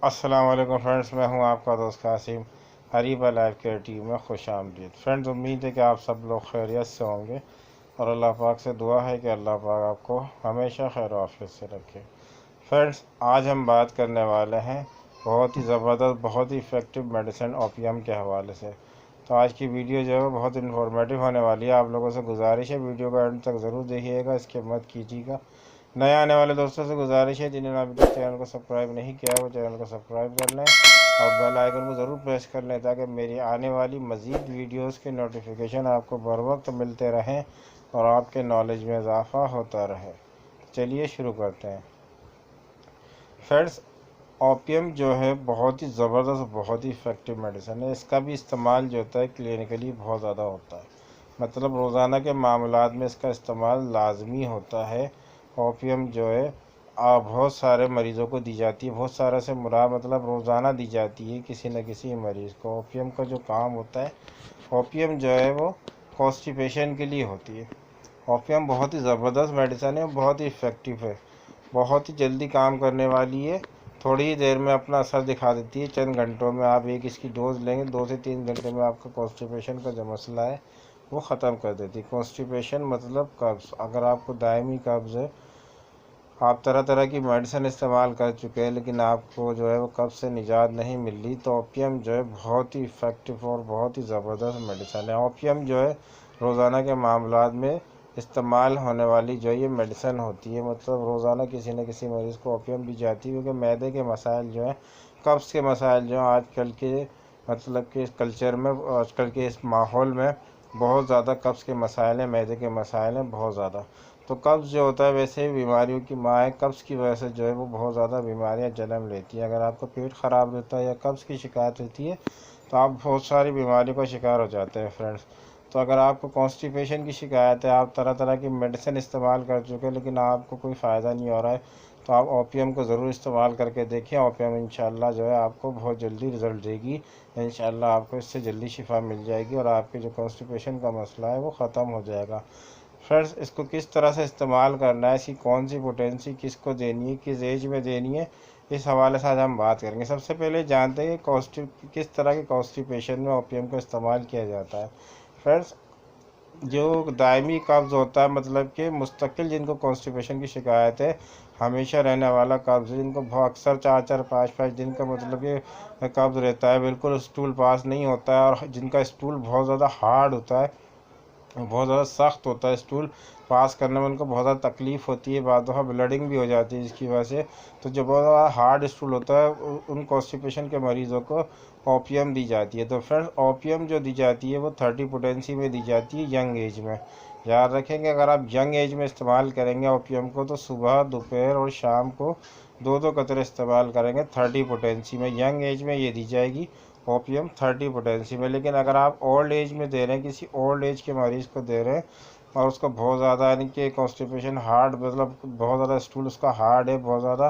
अस्सलाम वालेकुम फ्रेंड्स, मैं हूं आपका दोस्त Qasim. Hariba life care team में खुश आमदीद। फ्रेंड्स, उम्मीद है कि आप सब लोग खैरियत से होंगे और अल्लाह पाक से दुआ है कि अल्लाह पाक आपको हमेशा खैर आफियत से रखे। फ्रेंड्स, आज हम बात करने वाले हैं बहुत ही ज़बरदस्त, बहुत ही इफ़ेक्टिव मेडिसिन ओपियम के हवाले से। तो आज की वीडियो जो है बहुत इन्फॉर्मेटिव होने वाली है। आप लोगों से गुजारिश है वीडियो को एंड तक ज़रूर देखिएगा, स्किप मत कीजिएगा। नए आने वाले दोस्तों से गुजारिश है जिन्होंने अभी तक चैनल को सब्सक्राइब नहीं किया है वो चैनल को सब्सक्राइब कर लें और बेल आइकन को ज़रूर प्रेस कर लें ताकि मेरी आने वाली मज़ीद वीडियोस के नोटिफिकेशन आपको बर वक्त मिलते रहें और आपके नॉलेज में इजाफ़ा होता रहे। चलिए शुरू करते हैं। फ्रेंड्स, ओपियम जो है बहुत ही ज़बरदस्त, बहुत ही इफ़ेक्टिव मेडिसिन है। इसका भी इस्तेमाल जो होता है क्लिनिकली बहुत ज़्यादा होता है, मतलब रोज़ाना के मामलात में इसका इस्तेमाल लाजमी होता है। ओपियम जो है बहुत सारे मरीज़ों को दी जाती है, बहुत सारा से मुराद मतलब रोज़ाना दी जाती है किसी न किसी मरीज़ को। ओपियम का जो काम होता है, ओपियम जो है वो कॉन्स्टिपेशन के लिए होती है। ओपियम बहुत ही ज़बरदस्त मेडिसिन है, बहुत ही इफ़ेक्टिव है, बहुत ही जल्दी काम करने वाली है। थोड़ी ही देर में अपना असर दिखा देती है। चंद घंटों में आप एक इसकी डोज लेंगे, 2 से 3 घंटे में आपका कॉन्स्टिपेशन का जो मसला है वो ख़त्म कर देती है। कॉन्स्टिपेशन मतलब कब्ज़। अगर आपको दायमी कब्ज़ है, आप तरह तरह की मेडिसिन इस्तेमाल कर चुके हैं लेकिन आपको जो है वो कब्ज़ से निजात नहीं मिल रही, तो ओपियम जो है बहुत ही इफ़ेक्टिव और बहुत ही ज़बरदस्त मेडिसिन है। ओपियम जो है रोज़ाना के मामलात में इस्तेमाल होने वाली जो ये मेडिसिन होती है, मतलब रोज़ाना किसी न किसी मरीज़ को ओपियम दी जाती है क्योंकि मैदे के मसाइल जो हैं, कब्ज़ के मसाइल जो हैं आजकल के मतलब कि इस कल्चर में, आजकल के इस माहौल में बहुत ज़्यादा कब्ज़ के मसाइल हैं, मैदे के मसाइल हैं बहुत ज़्यादा। तो कब्ज़ जो होता है वैसे ही बीमारियों की माँ है। कब्ज़ की वजह से जो है वो बहुत ज़्यादा बीमारियां जन्म लेती हैं। अगर आपको पेट ख़राब रहता है या कब्ज़ की शिकायत रहती है तो आप बहुत सारी बीमारियों का शिकार हो जाते हैं फ्रेंड्स। तो अगर आपको कॉन्स्टिपेशन की शिकायत है, आप तरह तरह की मेडिसिन इस्तेमाल कर चुके हैं लेकिन आपको कोई फ़ायदा नहीं हो रहा है, तो आप ओपियम को ज़रूर इस्तेमाल करके देखिए। ओपियम इंशाल्लाह जो है आपको बहुत जल्दी रिज़ल्ट देगी। इंशाल्लाह आपको इससे जल्दी शिफा मिल जाएगी और आपके जो कॉन्स्टिपेशन का मसला है वो ख़त्म हो जाएगा। फ्रेंड्स, इसको किस तरह से इस्तेमाल करना है, इसकी कौन सी पोटेंसी किसको देनी है, किस एज में देनी है, इस हवाले से आज हम बात करेंगे। सबसे पहले जानते हैं कि किस तरह के कॉन्स्टिपेशन में ओपियम का इस्तेमाल किया जाता है। फ्रेंड्स, जो दायमी कब्ज़ होता है, मतलब कि मुस्तकिल जिनको कॉन्स्टिपेशन की शिकायत है, हमेशा रहने वाला कब्ज़, जिनको बहुत अक्सर 4-4 5-5 दिन का मतलब कि कब्ज़ रहता है, बिल्कुल स्टूल पास नहीं होता है और जिनका स्टूल बहुत ज़्यादा हार्ड होता है, बहुत ज़्यादा सख्त होता है, स्टूल पास करने में उनको बहुत ज़्यादा तकलीफ़ होती है, बाद दफ़ा ब्लडिंग भी हो जाती है जिसकी वजह से। तो जो बहुत ज़्यादा हार्ड स्टूल होता है उन कॉन्स्टिपेशन के मरीज़ों को ओपियम दी जाती है। तो फ्रेंड्स, ओपियम जो दी जाती है वो 30 पोटेंसी में दी जाती है, यंग एज में। याद रखेंगे, अगर आप यंग एज में इस्तेमाल करेंगे ओपियम को तो सुबह, दोपहर और शाम को 2-2 कतरे इस्तेमाल करेंगे 30 पोटेंसी में। यंग एज में ये दी जाएगी ओपियम 30 पोटेंसी में। लेकिन अगर आप ओल्ड एज में दे रहे हैं, किसी ओल्ड एज के मरीज़ को दे रहे हैं और उसको बहुत ज़्यादा यानी कि कॉन्स्टिपेशन हार्ड, मतलब बहुत ज़्यादा स्टूल उसका हार्ड है बहुत ज़्यादा,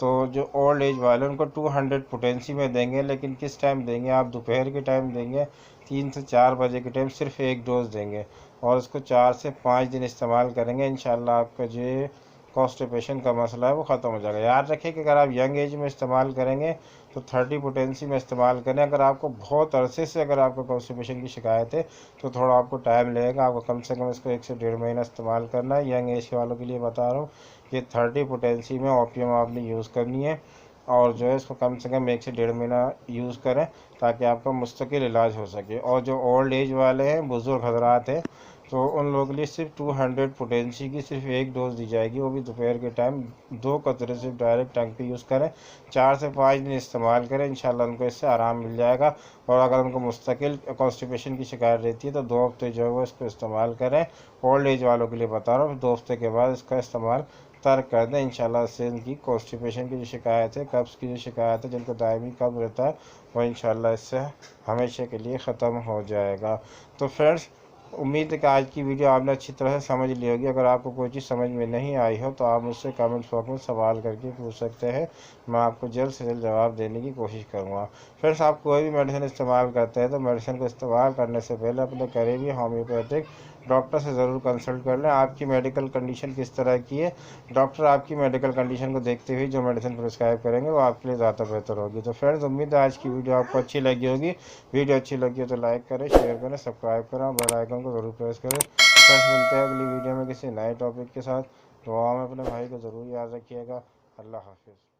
तो जो ओल्ड एज वाले उनको 200 पोटेंसी में देंगे। लेकिन किस टाइम देंगे, आप दोपहर के टाइम देंगे, 3 से 4 बजे के टाइम सिर्फ एक डोज देंगे और उसको 4 से 5 दिन इस्तेमाल करेंगे। इंशाल्लाह आपका जो कॉन्स्टिपेशन का मसला है वो ख़त्म हो जाएगा। याद रखिए कि अगर आप यंग एज में इस्तेमाल करेंगे तो 30 पोटेंसी में इस्तेमाल करें। अगर आपको बहुत अरसे से अगर आपको कॉन्स्टिपेशन की शिकायत है तो थोड़ा आपको टाइम लगेगा, आपको कम से कम इसको 1 से 1.5 महीना इस्तेमाल करना है। यंग एज के वालों के लिए बता रहा हूँ, ये 30 पोटेंसी में ओपियम आपने यूज़ करनी है और जो है इसको कम से कम 1 से 1.5 महीना यूज़ करें ताकि आपका मुस्तकिल इलाज हो सके। और जो ओल्ड एज वाले हैं, बुज़ुर्ग हजरात हैं, तो उन लोगों के लिए सिर्फ 200 पोटेंसी की सिर्फ एक डोज दी जाएगी, वो भी दोपहर के टाइम 2 कतरे सिर्फ डायरेक्ट टंग पे यूज़ करें। 4 से 5 दिन इस्तेमाल करें, इंशाल्लाह उनको इससे आराम मिल जाएगा। और अगर उनको मुस्तकिल कॉन्स्टिपेशन की शिकायत रहती है तो 2 हफ्ते जो है वो इसको इस्तेमाल करें। ओल्ड एज वालों के लिए बता रहा हूँ, 2 हफ्ते के बाद इसका इस्तेमाल तर्क कर दें। इंशाल्लाह से इनकी कॉन्स्टिपेशन की जो शिकायत है, कब्ज़ की जो शिकायत है, जिनको दायमी कब्ज़ रहता है, वो इंशाल्लाह इससे हमेशा के लिए ख़त्म हो जाएगा। तो फ्रेंड्स, उम्मीद है कि आज की वीडियो आपने अच्छी तरह से समझ ली होगी। अगर आपको कोई चीज़ समझ में नहीं आई हो तो आप मुझसे कमेंट बॉक्स में सवाल करके पूछ सकते हैं, मैं आपको जल्द से जल्द जवाब देने की कोशिश करूँगा। फ्रेंड्स, आप कोई भी मेडिसिन इस्तेमाल करते हैं तो मेडिसिन को इस्तेमाल करने से पहले अपने करीबी होम्योपैथिक डॉक्टर से ज़रूर कंसल्ट कर लें। आपकी मेडिकल कंडीशन किस तरह की है, डॉक्टर आपकी मेडिकल कंडीशन को देखते हुए जो मेडिसिन प्रिस्क्राइब करेंगे वो आपके लिए ज़्यादा बेहतर होगी। तो फ्रेंड्स, उम्मीद है आज की वीडियो आपको अच्छी लगी होगी। वीडियो अच्छी लगी हो तो लाइक करें, शेयर करें, सब्सक्राइब करें और बेल आइकन को ज़रूर प्रेस करें। फ्रेंड्स, मिलते हैं अगली वीडियो में किसी नए टॉपिक के साथ। दुआ में अपने भाई को ज़रूर याद रखिएगा। अल्लाह हाफिज़।